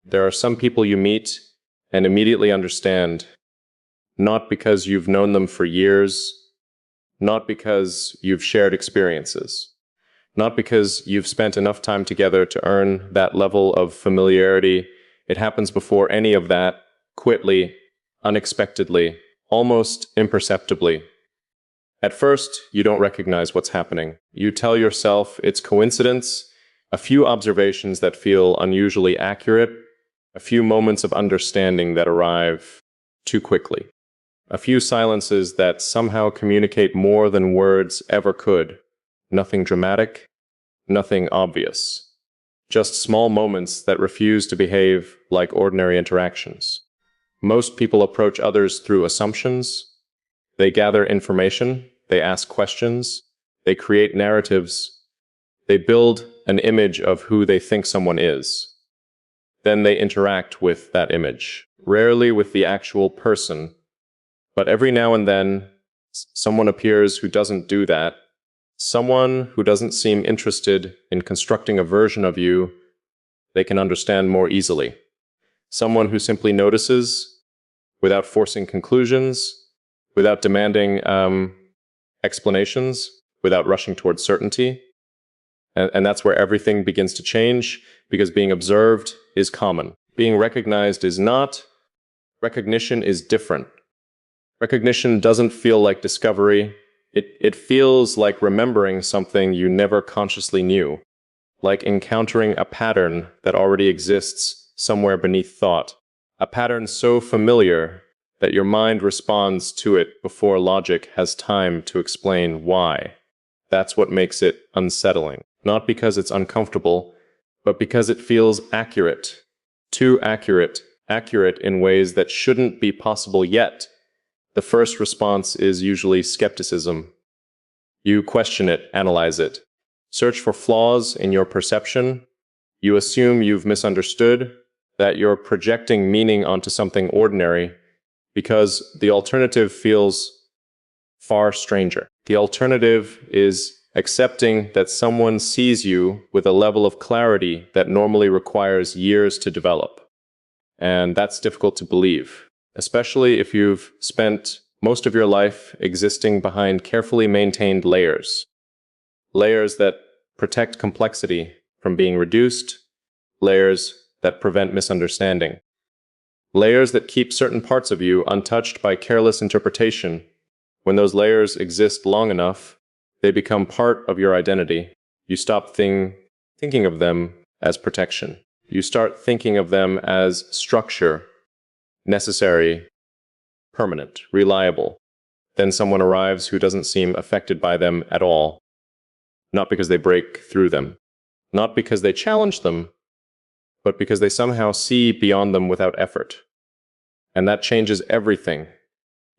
There are some people you meet and immediately understand, not because you've known them for years, not because you've shared experiences, not because you've spent enough time together to earn that level of familiarity. It happens before any of that, quickly, unexpectedly, almost imperceptibly. At first, you don't recognize what's happening. You tell yourself it's coincidence, a few observations that feel unusually accurate, a few moments of understanding that arrive too quickly, a few silences that somehow communicate more than words ever could. Nothing dramatic, nothing obvious. Just small moments that refuse to behave like ordinary interactions. Most people approach others through assumptions. They gather information, they ask questions, they create narratives, they build an image of who they think someone is. Then they interact with that image, rarely with the actual person. But every now and then, someone appears who doesn't do that. Someone who doesn't seem interested in constructing a version of you they can understand more easily. Someone who simply notices without forcing conclusions, without demanding explanations, without rushing towards certainty. And that's where everything begins to change, because being observed is common. Being recognized is not. Recognition is different. Recognition doesn't feel like discovery. It feels like remembering something you never consciously knew, like encountering a pattern that already exists somewhere beneath thought, a pattern so familiar that your mind responds to it before logic has time to explain why. That's what makes it unsettling. Not because it's uncomfortable, but because it feels accurate. Too accurate. Accurate in ways that shouldn't be possible yet. The first response is usually skepticism. You question it, analyze it, search for flaws in your perception. You assume you've misunderstood, that you're projecting meaning onto something ordinary, because the alternative feels far stranger. The alternative is accepting that someone sees you with a level of clarity that normally requires years to develop. And that's difficult to believe, especially if you've spent most of your life existing behind carefully maintained layers. Layers that protect complexity from being reduced, layers that prevent misunderstanding, layers that keep certain parts of you untouched by careless interpretation. When those layers exist long enough, they become part of your identity. You stop thinking of them as protection. You start thinking of them as structure, necessary, permanent, reliable. Then someone arrives who doesn't seem affected by them at all. Not because they break through them, not because they challenge them, but because they somehow see beyond them without effort. And that changes everything,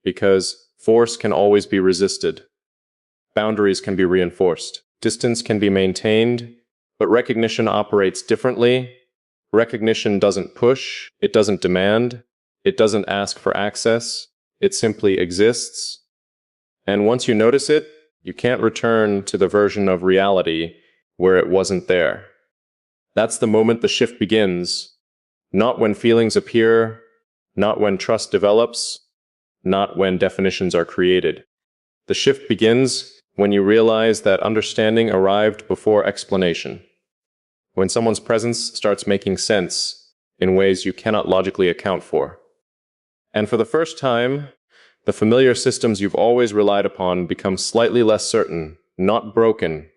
because force can always be resisted. Boundaries can be reinforced. Distance can be maintained, but recognition operates differently. Recognition doesn't push, it doesn't demand, it doesn't ask for access, it simply exists. And once you notice it, you can't return to the version of reality where it wasn't there. That's the moment the shift begins, not when feelings appear, not when trust develops, not when definitions are created. The shift begins when you realize that understanding arrived before explanation. When someone's presence starts making sense in ways you cannot logically account for. And for the first time, the familiar systems you've always relied upon become slightly less certain, not broken,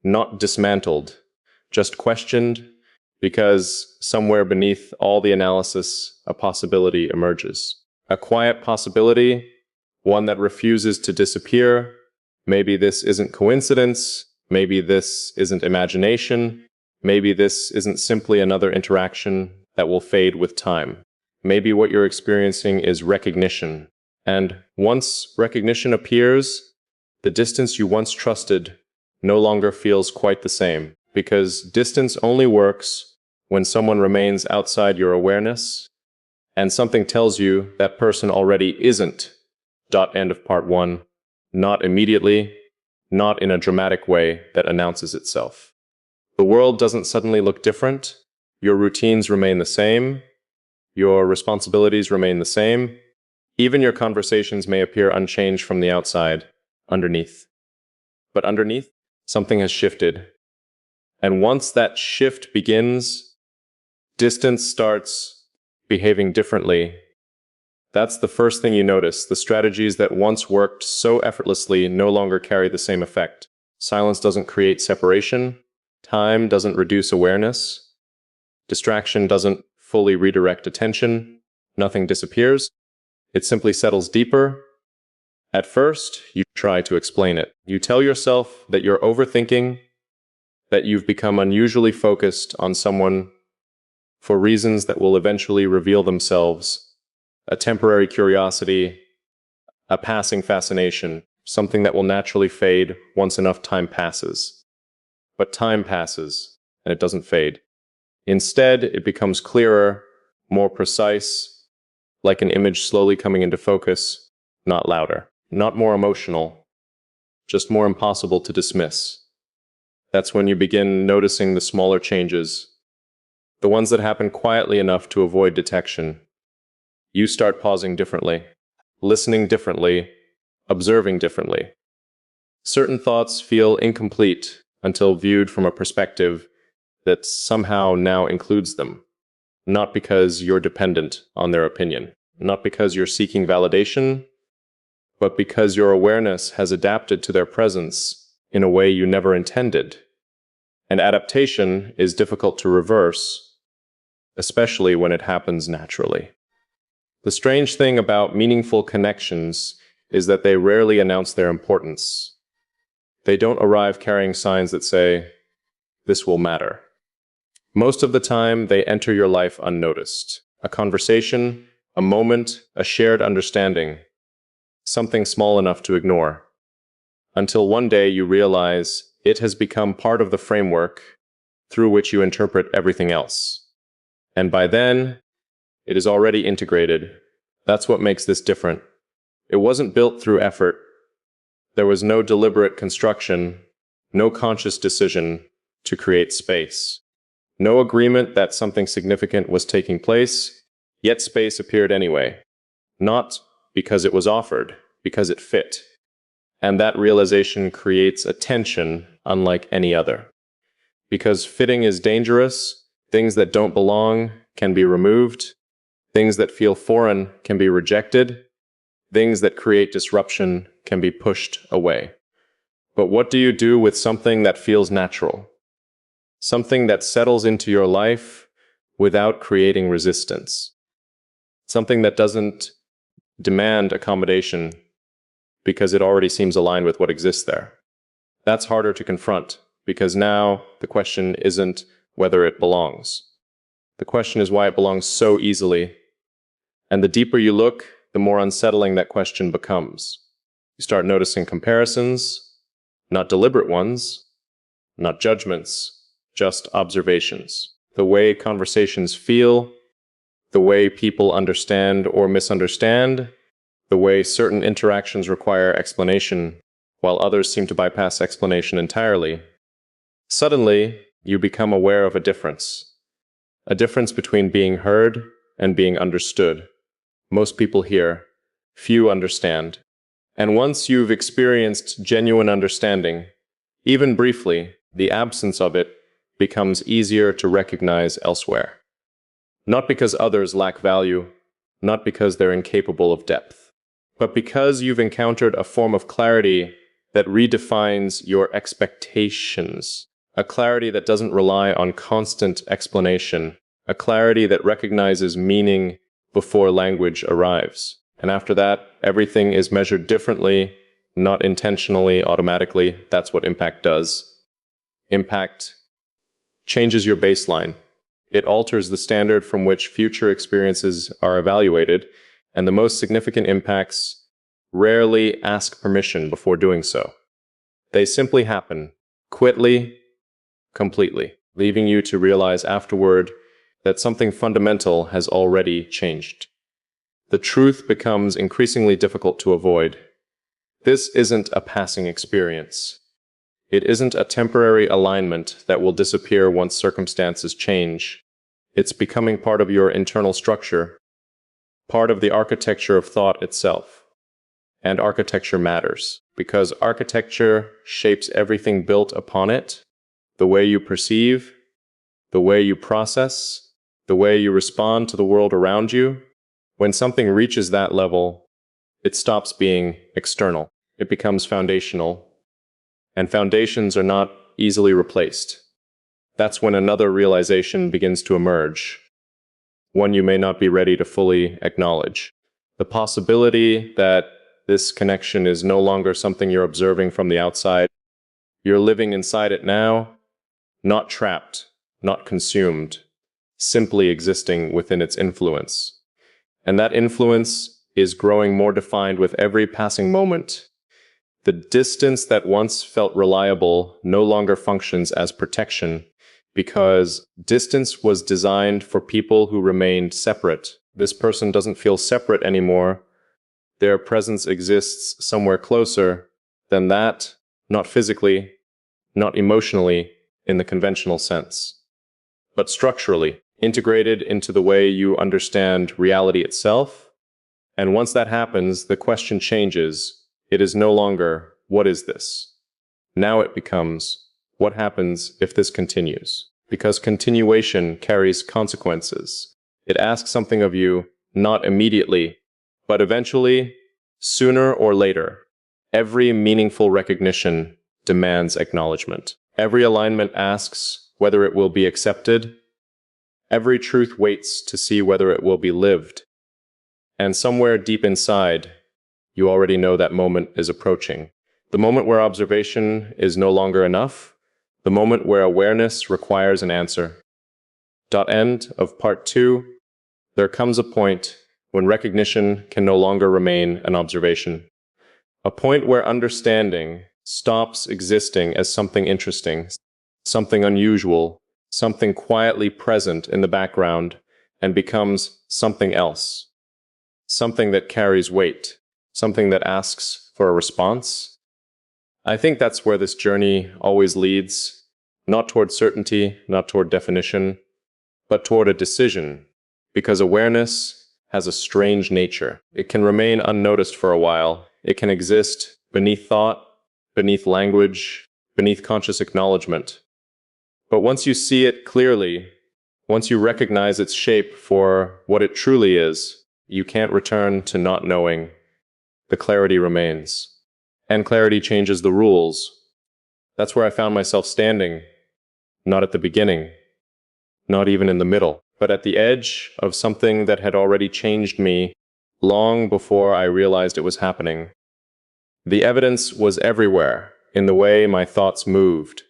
not dismantled, just questioned, because somewhere beneath all the analysis, a possibility emerges. A quiet possibility, one that refuses to disappear. Maybe this isn't coincidence, maybe this isn't imagination, maybe this isn't simply another interaction that will fade with time. Maybe what you're experiencing is recognition. And once recognition appears, the distance you once trusted no longer feels quite the same, because distance only works when someone remains outside your awareness, and something tells you that person already isn't. End of part 1. Not immediately, not in a dramatic way that announces itself. The world doesn't suddenly look different, Your routines remain the same. Your responsibilities remain the same. Even your conversations may appear unchanged from the outside, underneath. But underneath, something has shifted. And once that shift begins, distance starts behaving differently. That's the first thing you notice. The strategies that once worked so effortlessly no longer carry the same effect. Silence doesn't create separation. Time doesn't reduce awareness. Distraction doesn't fully redirect attention. Nothing disappears. It simply settles deeper. At first, you try to explain it. You tell yourself that you're overthinking, that you've become unusually focused on someone for reasons that will eventually reveal themselves. A temporary curiosity, a passing fascination, something that will naturally fade once enough time passes. But time passes, and it doesn't fade. Instead, it becomes clearer, more precise, like an image slowly coming into focus, not louder, not more emotional, just more impossible to dismiss. That's when you begin noticing the smaller changes, the ones that happen quietly enough to avoid detection. You start pausing differently, listening differently, observing differently. Certain thoughts feel incomplete until viewed from a perspective that somehow now includes them. Not because you're dependent on their opinion, not because you're seeking validation, but because your awareness has adapted to their presence in a way you never intended. And adaptation is difficult to reverse, especially when it happens naturally. The strange thing about meaningful connections is that they rarely announce their importance. They don't arrive carrying signs that say, "This will matter." Most of the time, they enter your life unnoticed. A conversation, a moment, a shared understanding, something small enough to ignore. Until one day you realize it has become part of the framework through which you interpret everything else. And by then, it is already integrated. That's what makes this different. It wasn't built through effort. There was no deliberate construction, no conscious decision to create space. No agreement that something significant was taking place, yet space appeared anyway. Not because it was offered, because it fit. And that realization creates a tension unlike any other. Because fitting is dangerous, things that don't belong can be removed, things that feel foreign can be rejected, things that create disruption can be pushed away. But what do you do with something that feels natural? Something that settles into your life without creating resistance. Something that doesn't demand accommodation because it already seems aligned with what exists there. That's harder to confront because now the question isn't whether it belongs. The question is why it belongs so easily. And the deeper you look, the more unsettling that question becomes. You start noticing comparisons, not deliberate ones, not judgments, just observations. The way conversations feel, the way people understand or misunderstand, the way certain interactions require explanation, while others seem to bypass explanation entirely. Suddenly, you become aware of a difference between being heard and being understood. Most people hear, few understand. And once you've experienced genuine understanding, even briefly, the absence of it becomes easier to recognize elsewhere. Not because others lack value, not because they're incapable of depth, but because you've encountered a form of clarity that redefines your expectations, a clarity that doesn't rely on constant explanation, a clarity that recognizes meaning before language arrives. And after that, everything is measured differently, not intentionally, automatically. That's what impact does. Impact changes your baseline. It alters the standard from which future experiences are evaluated, and the most significant impacts rarely ask permission before doing so. They simply happen, quickly, completely, leaving you to realize afterward that something fundamental has already changed. The truth becomes increasingly difficult to avoid. This isn't a passing experience. It isn't a temporary alignment that will disappear once circumstances change. It's becoming part of your internal structure, part of the architecture of thought itself. And architecture matters, because architecture shapes everything built upon it, the way you perceive, the way you process, the way you respond to the world around you. When something reaches that level, it stops being external. It becomes foundational, and foundations are not easily replaced. That's when another realization begins to emerge, one you may not be ready to fully acknowledge. The possibility that this connection is no longer something you're observing from the outside. You're living inside it now, not trapped, not consumed, simply existing within its influence. And that influence is growing more defined with every passing moment. The distance that once felt reliable no longer functions as protection, because distance was designed for people who remained separate. This person doesn't feel separate anymore. Their presence exists somewhere closer than that, not physically, not emotionally, in the conventional sense, but structurally, integrated into the way you understand reality itself. And once that happens, the question changes. It is no longer, what is this? Now it becomes, what happens if this continues? Because continuation carries consequences. It asks something of you, not immediately, but eventually, sooner or later. Every meaningful recognition demands acknowledgement. Every alignment asks whether it will be accepted. Every truth waits to see whether it will be lived. And somewhere deep inside, you already know that moment is approaching. The moment where observation is no longer enough. The moment where awareness requires an answer. End of part 2. There comes a point when recognition can no longer remain an observation. A point where understanding stops existing as something interesting, something unusual, something quietly present in the background, and becomes something else. Something that carries weight, something that asks for a response. I think that's where this journey always leads, not toward certainty, not toward definition, but toward a decision, because awareness has a strange nature. It can remain unnoticed for a while. It can exist beneath thought, beneath language, beneath conscious acknowledgement. But once you see it clearly, once you recognize its shape for what it truly is, you can't return to not knowing. The clarity remains. And clarity changes the rules. That's where I found myself standing, not at the beginning, not even in the middle, but at the edge of something that had already changed me long before I realized it was happening. The evidence was everywhere, in the way my thoughts moved,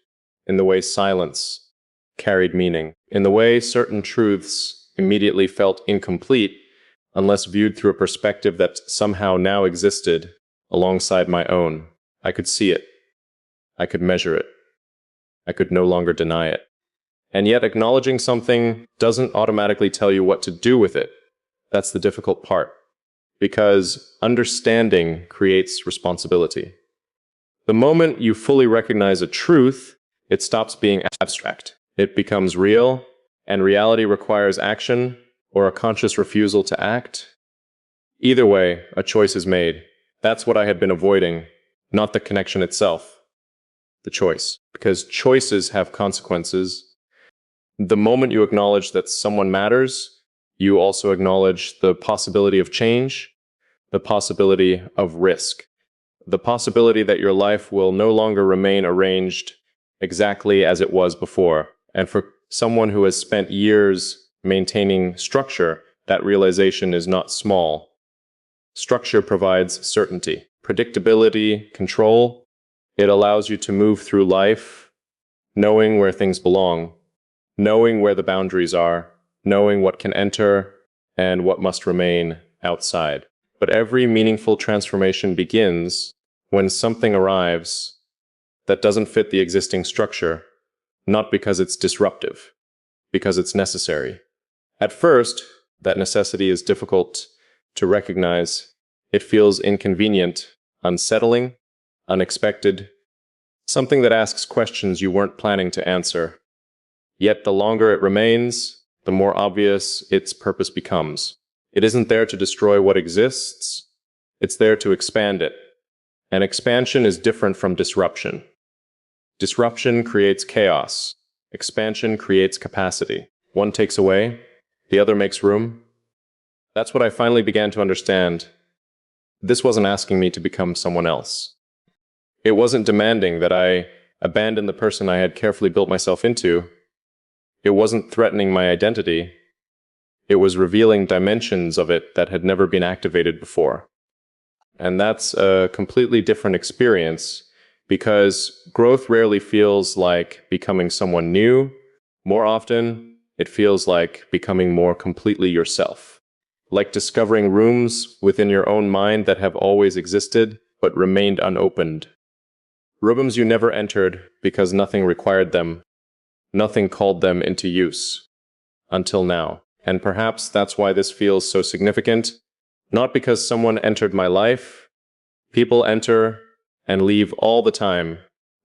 in the way silence carried meaning, in the way certain truths immediately felt incomplete unless viewed through a perspective that somehow now existed alongside my own. I could see it. I could measure it. I could no longer deny it. And yet acknowledging something doesn't automatically tell you what to do with it. That's the difficult part. Because understanding creates responsibility. The moment you fully recognize a truth, it stops being abstract. It becomes real, and reality requires action or a conscious refusal to act. Either way, a choice is made. That's what I had been avoiding, not the connection itself. The choice. Because choices have consequences. The moment you acknowledge that someone matters, you also acknowledge the possibility of change, the possibility of risk, the possibility that your life will no longer remain arranged exactly as it was before. And for someone who has spent years maintaining structure, that realization is not small. Structure provides certainty, predictability, control. It allows you to move through life knowing where things belong, knowing where the boundaries are, knowing what can enter and what must remain outside. But every meaningful transformation begins when something arrives that doesn't fit the existing structure, not because it's disruptive, because it's necessary. At first, that necessity is difficult to recognize. It feels inconvenient, unsettling, unexpected, something that asks questions you weren't planning to answer. Yet the longer it remains, the more obvious its purpose becomes. It isn't there to destroy what exists, it's there to expand it. And expansion is different from disruption. Disruption creates chaos. Expansion creates capacity. One takes away, the other makes room. That's what I finally began to understand. This wasn't asking me to become someone else. It wasn't demanding that I abandon the person I had carefully built myself into. It wasn't threatening my identity. It was revealing dimensions of it that had never been activated before. And that's a completely different experience because growth rarely feels like becoming someone new. More often, it feels like becoming more completely yourself. Like discovering rooms within your own mind that have always existed but remained unopened. Rooms you never entered because nothing required them. Nothing called them into use. Until now. And perhaps that's why this feels so significant. Not because someone entered my life. People enter and leave all the time.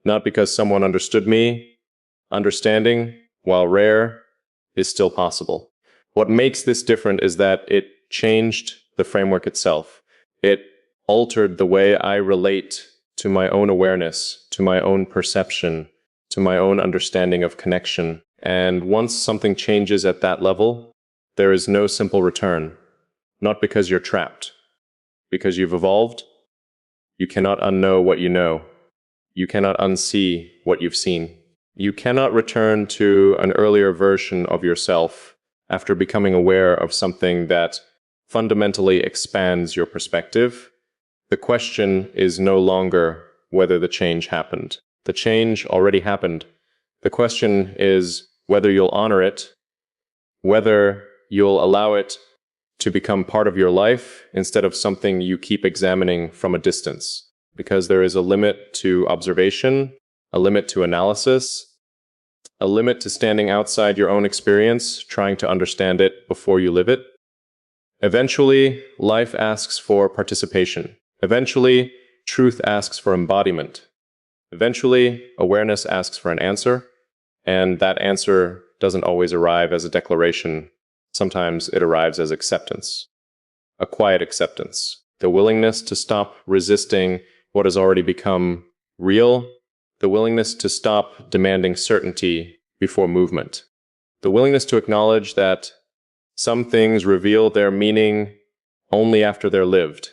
Not because someone understood me. Understanding, while rare, is still possible. What makes this different is that it changed the framework itself. It altered the way I relate to my own awareness, to my own perception, to my own understanding of connection. And once something changes at that level, there is no simple return. Not because you're trapped. Because you've evolved, you cannot unknow what you know. You cannot unsee what you've seen. You cannot return to an earlier version of yourself after becoming aware of something that fundamentally expands your perspective. The question is no longer whether the change happened. The change already happened. The question is whether you'll honor it, whether you'll allow it to become part of your life instead of something you keep examining from a distance. Because there is a limit to observation, a limit to analysis, a limit to standing outside your own experience, trying to understand it before you live it. Eventually, life asks for participation. Eventually, truth asks for embodiment. Eventually, awareness asks for an answer, and that answer doesn't always arrive as a declaration. Sometimes it arrives as acceptance. A quiet acceptance. The willingness to stop resisting what has already become real. The willingness to stop demanding certainty before movement. The willingness to acknowledge that some things reveal their meaning only after they're lived.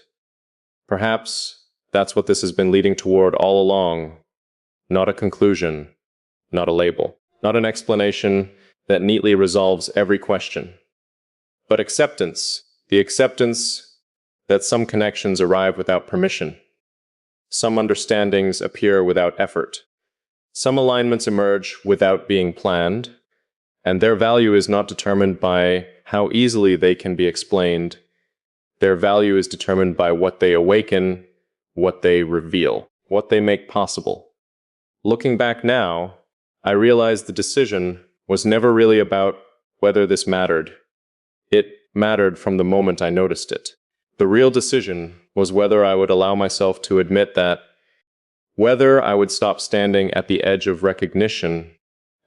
Perhaps that's what this has been leading toward all along. Not a conclusion, not a label, not an explanation that neatly resolves every question. But acceptance, the acceptance that some connections arrive without permission. Some understandings appear without effort. Some alignments emerge without being planned, and their value is not determined by how easily they can be explained. Their value is determined by what they awaken, what they reveal, what they make possible. Looking back now, I realize the decision was never really about whether this mattered. It mattered from the moment I noticed it. The real decision was whether I would allow myself to admit that, whether I would stop standing at the edge of recognition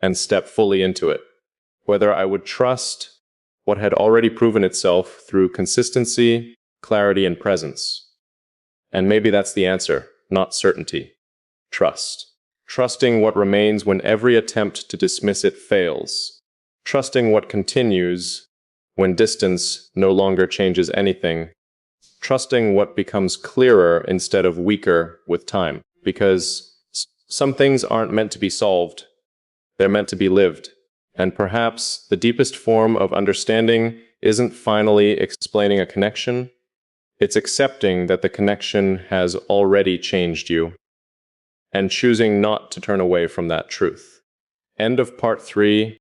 and step fully into it, whether I would trust what had already proven itself through consistency, clarity, and presence. And maybe that's the answer, not certainty. Trust. Trusting what remains when every attempt to dismiss it fails. Trusting what continues when distance no longer changes anything. Trusting what becomes clearer instead of weaker with time. Because some things aren't meant to be solved. They're meant to be lived. And perhaps the deepest form of understanding isn't finally explaining a connection. It's accepting that the connection has already changed you and choosing not to turn away from that truth. End of part 3.